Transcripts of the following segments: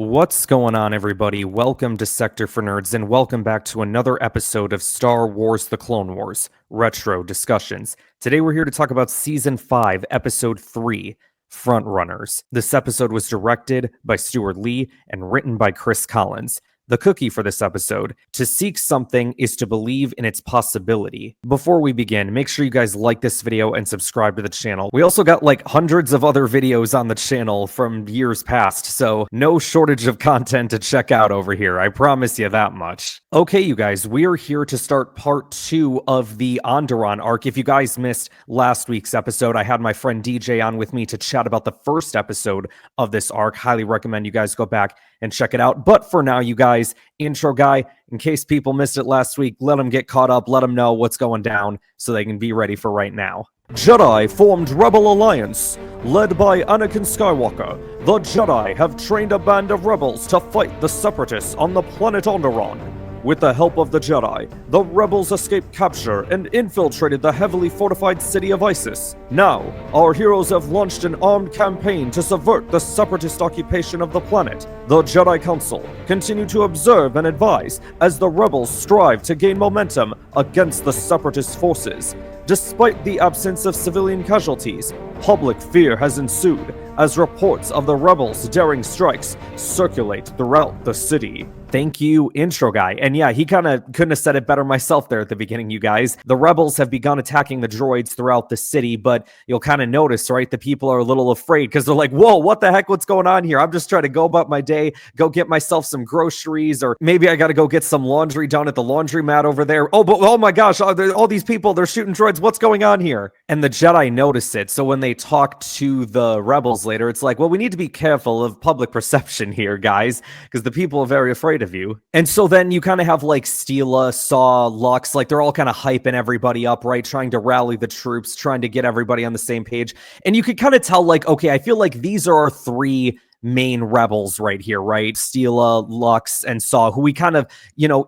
What's going on, everybody? Welcome to Sector for Nerds, and welcome back to another episode of Star Wars The Clone Wars Retro Discussions. Today we're here to talk about Season 5, Episode 3, Frontrunners. This episode was directed by Stuart Lee and written by Chris Collins. The cookie for this episode: to seek something is to believe in its possibility. Before we begin, make sure you guys like this video and subscribe to the channel. We also got like hundreds of other videos on the channel from years past, so no shortage of content to check out over here, I promise you that much. Okay, you guys, we are here to start part 2 of the Onderon arc. If you guys missed last week's episode, I had my friend DJ on with me to chat about the first episode of this arc. Highly recommend you guys go back and check it out. But for now, you guys, intro guy, in case people missed it last week, let them get caught up, let them know what's going down so they can be ready for right now. Jedi formed Rebel Alliance. Led by Anakin Skywalker, the Jedi have trained a band of rebels to fight the Separatists on the planet Onderon. With the help of the Jedi, the rebels escaped capture and infiltrated the heavily fortified city of Isis. Now, our heroes have launched an armed campaign to subvert the Separatist occupation of the planet. The Jedi Council continue to observe and advise as the rebels strive to gain momentum against the Separatist forces. Despite the absence of civilian casualties, public fear has ensued as reports of the rebels' daring strikes circulate throughout the city. Thank you, intro guy. And yeah, he kind of couldn't have said it better myself there at the beginning, you guys. The rebels have begun attacking the droids throughout the city, but you'll kind of notice, right, the people are a little afraid because they're like, whoa, what the heck, what's going on here? I'm just trying to go about my day, go get myself some groceries, or maybe I got to go get some laundry down at the laundromat over there. Oh, but oh my gosh, all these people, they're shooting droids. What's going on here? And the Jedi notice it. So when they talk to the rebels later, it's like, well, we need to be careful of public perception here, guys, because the people are very afraid of you. And so then you kind of have like Steela, Saw, Lux, like they're all kind of hyping everybody up, right? Trying to rally the troops, trying to get everybody on the same page. And you could kind of tell, like, okay, I feel like these are our three main rebels right here, right? Steela, Lux, and Saw, who we kind of,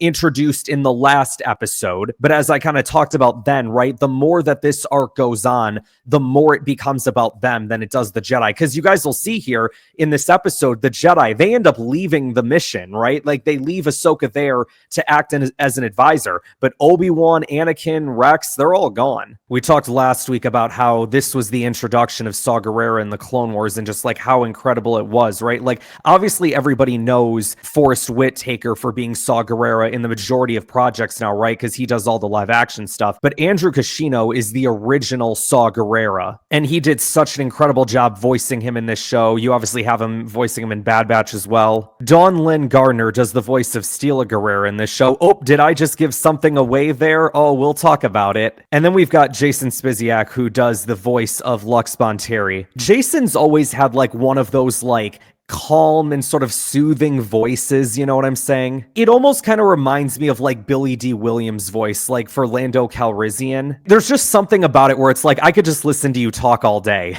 introduced in the last episode. But as I kind of talked about then, right, the more that this arc goes on, the more it becomes about them than it does the Jedi. Because you guys will see here in this episode, the Jedi, they end up leaving the mission, right? Like they leave Ahsoka there to act as an advisor. But Obi-Wan, Anakin, Rex, they're all gone. We talked last week about how this was the introduction of Saw Gerrera in the Clone Wars and just like how incredible it was, right? Like, obviously everybody knows Forrest Whitaker for being Saw Gerrera in the majority of projects now, right? Because he does all the live action stuff. But Andrew Kashino is the original Saw Gerrera, and he did such an incredible job voicing him in this show. You obviously have him voicing him in Bad Batch as well. Dawn Lynn Gardner does the voice of Steela Gerrera in this show. Oh, did I just give something away there? Oh, we'll talk about it. And then we've got Jason Spiziak, who does the voice of Lux Bonteri. Jason's always had like one of those like calm and sort of soothing voices, you know what I'm saying? It almost kind of reminds me of like Billy D. Williams' voice, like for Lando Calrissian. There's just something about it where it's like, I could just listen to you talk all day.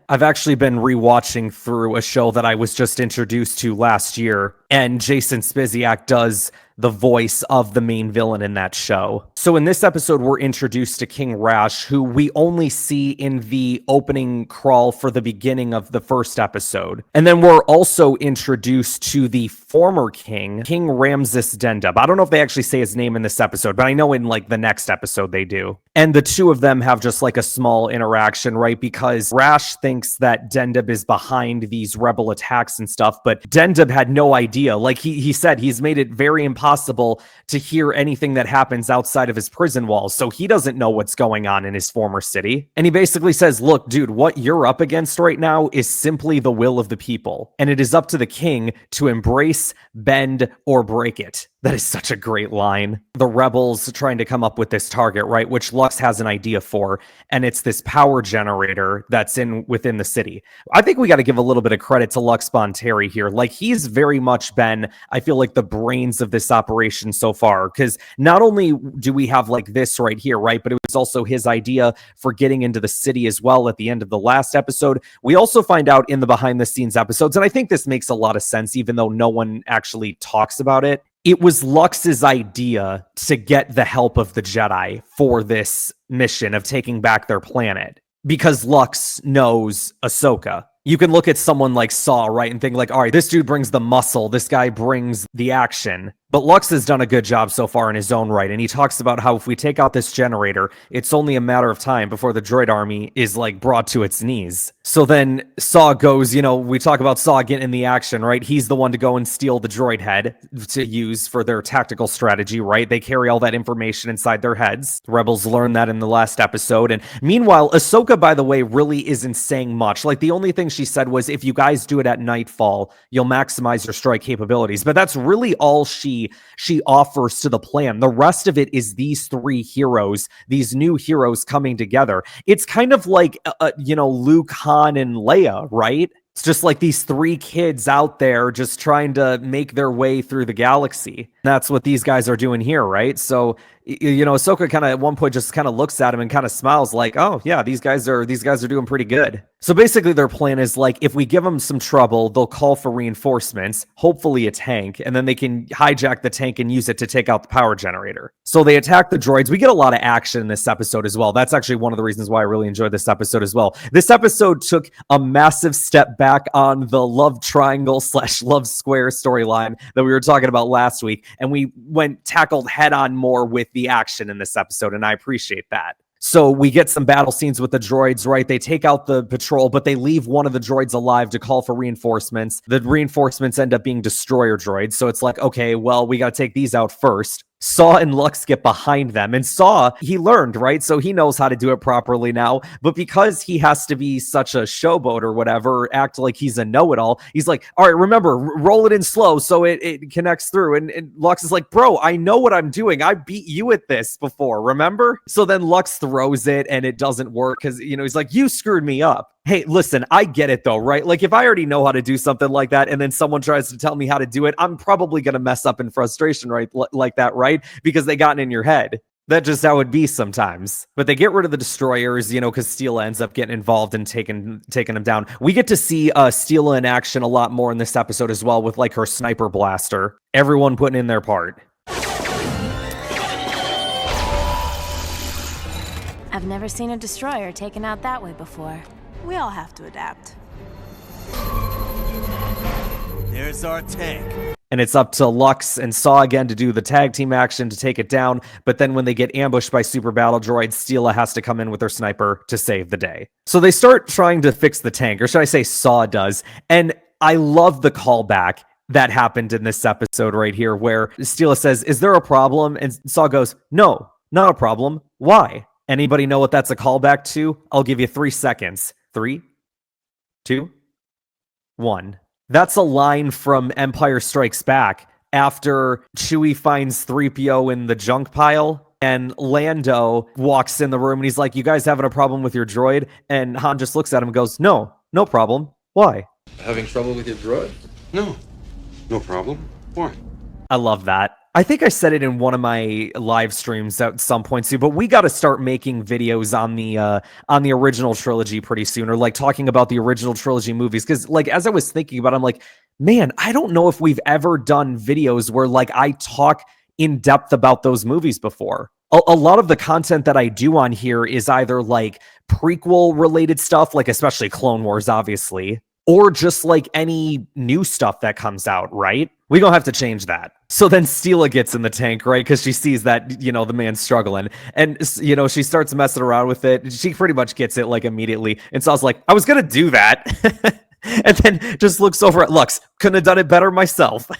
I've actually been rewatching through a show that I was just introduced to last year, and Jason Spiziak does the voice of the main villain in that show. So in this episode, we're introduced to King Rash, who we only see in the opening crawl for the beginning of the first episode. And then we're also introduced to the former king, King Ramses Dendeb. I don't know if they actually say his name in this episode, but I know in like the next episode they do. And the two of them have just like a small interaction, right? Because Rash thinks that Dendeb is behind these rebel attacks and stuff, but Dendeb had no idea. Like he said, he's made it very impossible to hear anything that happens outside of his prison walls, so he doesn't know what's going on in his former city. And he basically says, look, dude, what you're up against right now is simply the will of the people, and it is up to the king to embrace, bend, or break it. That is such a great line. The rebels trying to come up with this target, right, which Lux has an idea for, and it's this power generator that's within the city. I think we got to give a little bit of credit to Lux Bonteri here. Like, he's very much been, I feel like, the brains of this operation so far, because not only do we have like this right here, right, but it was also his idea for getting into the city as well at the end of the last episode. We also find out in the behind the scenes episodes, and I think this makes a lot of sense, even though no one actually talks about it. It was Lux's idea to get the help of the Jedi for this mission of taking back their planet, because Lux knows Ahsoka. You can look at someone like Saw, right, and think like, all right, this dude brings the muscle, this guy brings the action. But Lux has done a good job so far in his own right, and he talks about how if we take out this generator, it's only a matter of time before the droid army is like brought to its knees. So then Saw goes, we talk about Saw getting in the action, right? He's the one to go and steal the droid head to use for their tactical strategy, right? They carry all that information inside their heads. The rebels learned that in the last episode. And meanwhile, Ahsoka, by the way, really isn't saying much. Like the only thing she said was, if you guys do it at nightfall, you'll maximize your strike capabilities. But that's really all she offers to the plan. The rest of it is these three heroes, these new heroes coming together. It's kind of like, Luke, Han, and Leia, right? It's just like these three kids out there just trying to make their way through the galaxy. That's what these guys are doing here, right? So, Ahsoka kind of at one point just kind of looks at him and kind of smiles like, oh yeah, these guys are doing pretty good. So basically their plan is like, if we give them some trouble, they'll call for reinforcements, hopefully a tank, and then they can hijack the tank and use it to take out the power generator. So they attack the droids. We get a lot of action in this episode as well. That's actually one of the reasons why I really enjoyed this episode as well. This episode took a massive step back on the love triangle / love square storyline that we were talking about last week, and we tackled head on more with the action in this episode, and I appreciate that. So we get some battle scenes with the droids, right? They take out the patrol, but they leave one of the droids alive to call for reinforcements. The reinforcements end up being destroyer droids. So it's like, okay, well, we got to take these out first. Saw and Lux get behind them, and Saw, he learned, right? So he knows how to do it properly now, but because he has to be such a showboat or whatever, act like he's a know-it-all, he's like, all right, remember, roll it in slow so it connects through, and Lux is like, bro, I know what I'm doing. I beat you at this before, remember? So then Lux throws it, and it doesn't work, because, he's like, you screwed me up. Hey, listen, I get it though, right? Like if I already know how to do something like that and then someone tries to tell me how to do it, I'm probably going to mess up in frustration, right? Like that, right? Because they got in your head. That's just how it be sometimes. But they get rid of the destroyers, because Steela ends up getting involved and taking them down. We get to see Steela in action a lot more in this episode as well with like her sniper blaster. Everyone putting in their part. I've never seen a destroyer taken out that way before. We all have to adapt. There's our tank. And it's up to Lux and Saw again to do the tag team action to take it down. But then when they get ambushed by super battle droids, Steela has to come in with her sniper to save the day. So they start trying to fix the tank, or should I say Saw does. And I love the callback that happened in this episode right here, where Steela says, is there a problem? And Saw goes, no, not a problem. Why? Anybody know what that's a callback to? I'll give you 3 seconds. 3, 2, 1. That's a line from Empire Strikes Back after Chewie finds 3PO in the junk pile and Lando walks in the room and he's like, you guys having a problem with your droid? And Han just looks at him and goes, no problem. Why? Having trouble with your droid? No problem. Why? I love that. I think I said it in one of my live streams at some point too, but we got to start making videos on the original trilogy pretty soon, or like talking about the original trilogy movies. Because like as I was thinking about it, I'm like, man, I don't know if we've ever done videos where like I talk in depth about those movies before. A lot of the content that I do on here is either like prequel related stuff, like especially Clone Wars, obviously, or just like any new stuff that comes out, right? We gonna have to change that. So then Steela gets in the tank, right? Because she sees that, the man's struggling. And, she starts messing around with it. She pretty much gets it like immediately. And so I was like, I was gonna do that. And then just looks over at Lux. Couldn't have done it better myself.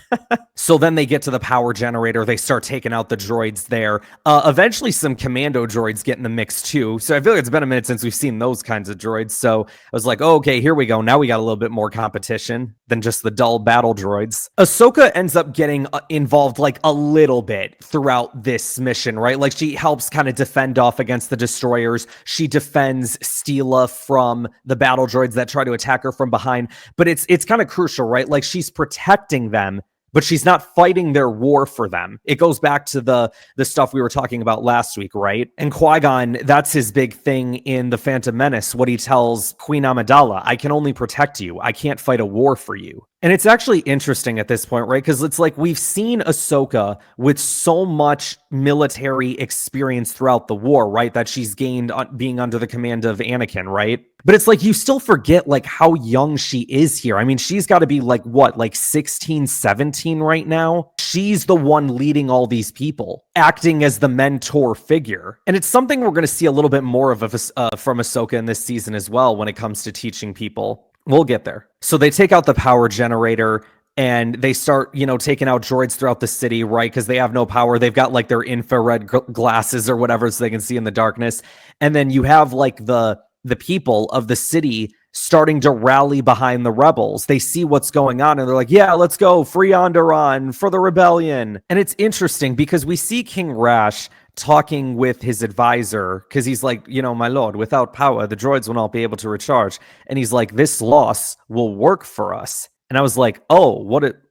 So then they get to the power generator. They start taking out the droids there. Eventually some commando droids get in the mix too. So I feel like it's been a minute since we've seen those kinds of droids. So I was like, oh, okay, here we go. Now we got a little bit more competition than just the dull battle droids. Ahsoka ends up getting involved like a little bit throughout this mission, right? Like she helps kind of defend off against the destroyers. She defends Steela from the battle droids that try to attack her from behind. But it's kind of crucial, right? Like she's protecting them, but she's not fighting their war for them. It goes back to the stuff we were talking about last week, right? And Qui-Gon, that's his big thing in The Phantom Menace, what he tells Queen Amidala, I can only protect you. I can't fight a war for you. And it's actually interesting at this point, right? Because it's like we've seen Ahsoka with so much military experience throughout the war, right? That she's gained being under the command of Anakin, right? But it's like you still forget like how young she is here. I mean, she's got to be like what, like 16, 17 right now. She's the one leading all these people, acting as the mentor figure. And it's something we're going to see a little bit more of from Ahsoka in this season as well when it comes to teaching people. We'll get there. So they take out the power generator and they start, taking out droids throughout the city, right? Because they have no power. They've got like their infrared glasses or whatever so they can see in the darkness. And then you have like the people of the city starting to rally behind the rebels. They see what's going on and they're like, yeah, let's go, free Onderon for the rebellion. And it's interesting because we see King Rash talking with his advisor because he's like, my lord, without power, the droids will not be able to recharge. And he's like, this loss will work for us. And I was like, oh,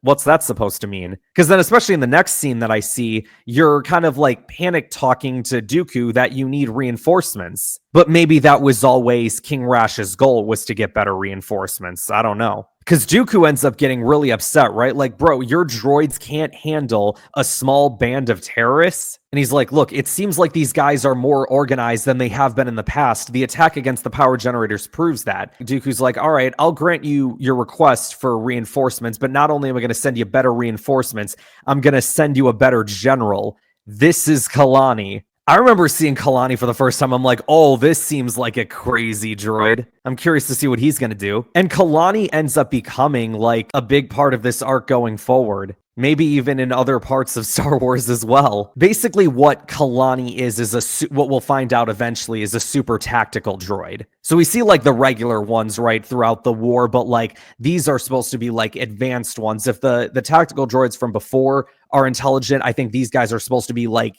what's that supposed to mean? Because then especially in the next scene that I see, you're kind of like panic talking to Dooku that you need reinforcements. But maybe that was always King Rash's goal, was to get better reinforcements. I don't know. Because Dooku ends up getting really upset, right? Like, bro, your droids can't handle a small band of terrorists. And he's like, look, it seems like these guys are more organized than they have been in the past. The attack against the power generators proves that. Dooku's like, all right, I'll grant you your request for reinforcements, but not only am I going to send you better reinforcements, I'm going to send you a better general. This is Kalani. I remember seeing Kalani for the first time. I'm like, oh, this seems like a crazy droid. I'm curious to see what he's going to do. And Kalani ends up becoming like a big part of this arc going forward. Maybe even in other parts of Star Wars as well. Basically, what Kalani is what we'll find out eventually is a super tactical droid. So we see like the regular ones, right, throughout the war, but like these are supposed to be like advanced ones. If the tactical droids from before are intelligent, I think these guys are supposed to be like,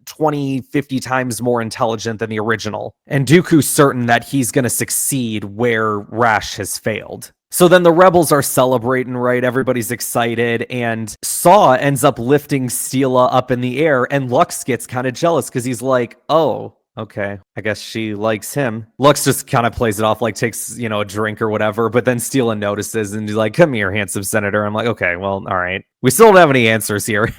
20, 50 times more intelligent than the original. And Dooku's certain that he's going to succeed where Rash has failed. So then the rebels are celebrating, right? Everybody's excited, and Saw ends up lifting Steela up in the air, and Lux gets kind of jealous because he's like, oh, okay, I guess she likes him. Lux just kind of plays it off, like takes, a drink or whatever, but then Steela notices and he's like, come here, handsome senator. I'm like, okay, well, all right. We still don't have any answers here.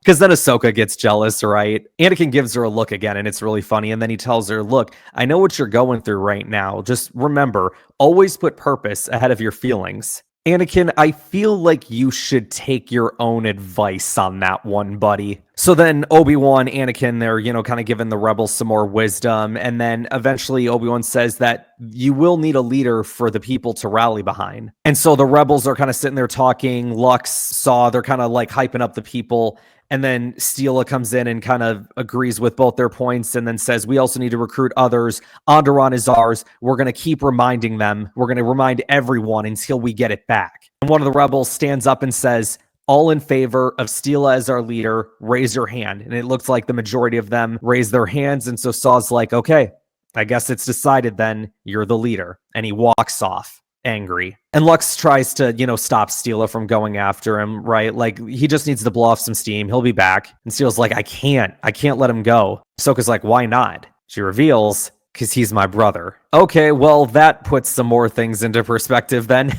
Because then Ahsoka gets jealous, right? Anakin gives her a look again, and it's really funny. And then he tells her, look, I know what you're going through right now. Just remember, always put purpose ahead of your feelings. Anakin, I feel like you should take your own advice on that one, buddy. So then Obi-Wan, Anakin, they're, kind of giving the rebels some more wisdom. And then eventually Obi-Wan says that you will need a leader for the people to rally behind. And so the rebels are kind of sitting there talking. Lux, Saw, they're kind of like hyping up the people. And then Steela comes in and kind of agrees with both their points and then says, we also need to recruit others. Onderon is ours. We're going to keep reminding them. We're going to remind everyone until we get it back. And one of the rebels stands up and says, all in favor of Steela as our leader, raise your hand. And it looks like the majority of them raise their hands. And so Saw's like, okay, I guess it's decided then, you're the leader. And he walks off. Angry. And Lux tries to, stop Steela from going after him, right? Like, he just needs to blow off some steam. He'll be back. And Steela's like, I can't let him go. Ahsoka's like, why not? She reveals, because he's my brother. Okay, well, that puts some more things into perspective then.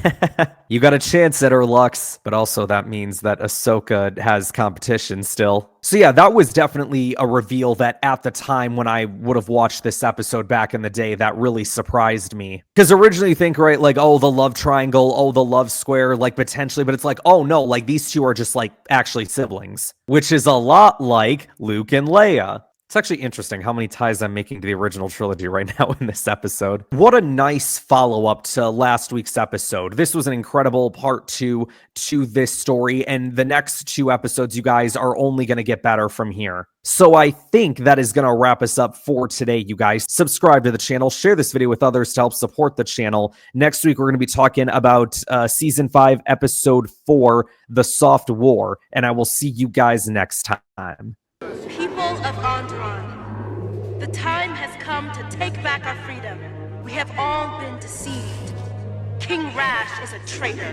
You got a chance at her, Lux, but also that means that Ahsoka has competition still. So yeah, that was definitely a reveal that at the time when I would have watched this episode back in the day, that really surprised me. Because originally you think, right, like, oh, the love triangle, oh, the love square, like potentially, but it's like, oh no, like these two are just like actually siblings, which is a lot like Luke and Leia. It's actually interesting how many ties I'm making to the original trilogy right now in this episode. What a nice follow-up to last week's episode. This was an incredible part 2 to this story, and the next 2 episodes, you guys, are only going to get better from here. So I think that is going to wrap us up for today, you guys. Subscribe to the channel, share this video with others to help support the channel. Next week, we're going to be talking about Season 5, Episode 4, The Soft War, and I will see you guys next time. People of Onderon, the time has come to take back our freedom. We have all been deceived. King Rash is a traitor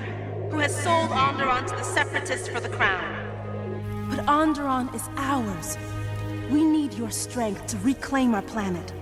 who has sold Onderon to the Separatists for the crown. But Onderon is ours. We need your strength to reclaim our planet.